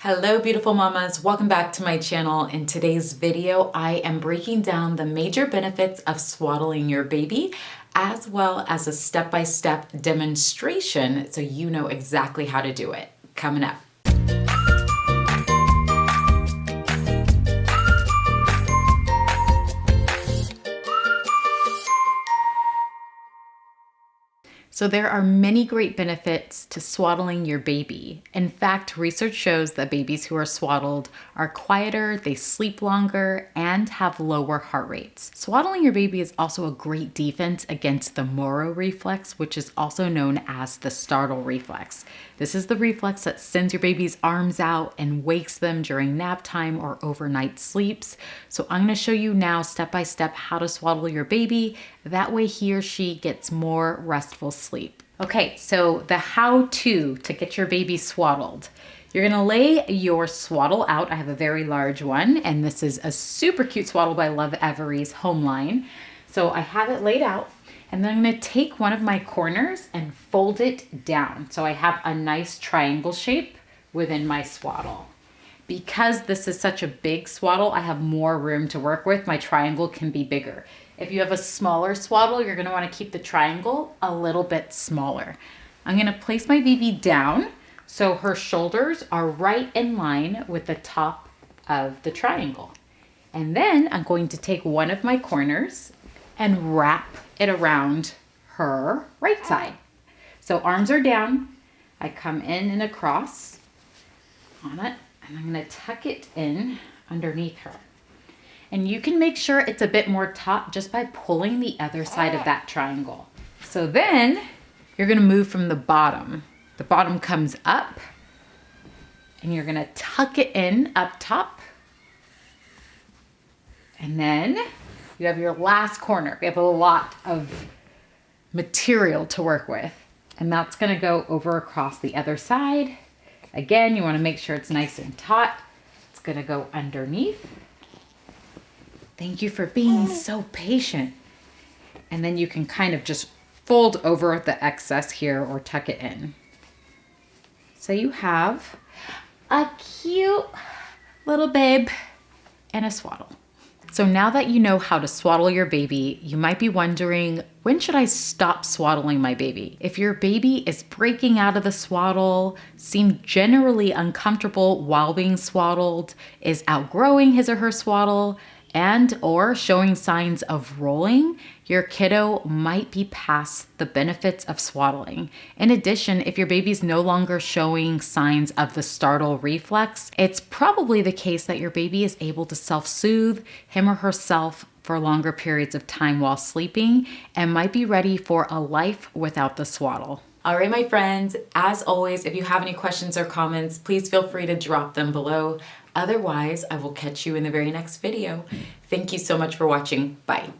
Hello beautiful mamas, welcome back to my channel. In today's video, I am breaking down the major benefits of swaddling your baby, as well as a step-by-step demonstration so you know exactly how to do it. Coming up. So there are many great benefits to swaddling your baby. In fact, research shows that babies who are swaddled are quieter, they sleep longer, and have lower heart rates. Swaddling your baby is also a great defense against the Moro reflex, which is also known as the startle reflex. This is the reflex that sends your baby's arms out and wakes them during nap time or overnight sleeps. So I'm going to show you now step by step how to swaddle your baby. That way he or she gets more restful sleep. Okay, so the how-to to get your baby swaddled. You're gonna lay your swaddle out. I have a very large one, and this is a super cute swaddle by Love Every's Home Line. So I have it laid out, and then I'm gonna take one of my corners and fold it down. So I have a nice triangle shape within my swaddle. Because this is such a big swaddle, I have more room to work with. My triangle can be bigger. If you have a smaller swaddle, you're gonna wanna keep the triangle a little bit smaller. I'm gonna place my baby down so her shoulders are right in line with the top of the triangle. And then I'm going to take one of my corners and wrap it around her right side. So arms are down, I come in and across on it, and I'm gonna tuck it in underneath her. And you can make sure it's a bit more taut just by pulling the other side of that triangle. So then you're gonna move from the bottom. The bottom comes up and you're gonna tuck it in up top. And then you have your last corner. We have a lot of material to work with. And that's gonna go over across the other side. Again, you wanna make sure it's nice and taut. It's gonna go underneath. Thank you for being so patient. And then you can kind of just fold over the excess here or tuck it in. So you have a cute little babe and a swaddle. So now that you know how to swaddle your baby, you might be wondering, when should I stop swaddling my baby? If your baby is breaking out of the swaddle, seems generally uncomfortable while being swaddled, is outgrowing his or her swaddle, and or showing signs of rolling, your kiddo might be past the benefits of swaddling. In addition, if your baby's no longer showing signs of the startle reflex, it's probably the case that your baby is able to self-soothe him or herself for longer periods of time while sleeping and might be ready for a life without the swaddle. All right, my friends, as always, if you have any questions or comments, please feel free to drop them below. Otherwise, I will catch you in the very next video. Thank you so much for watching. Bye.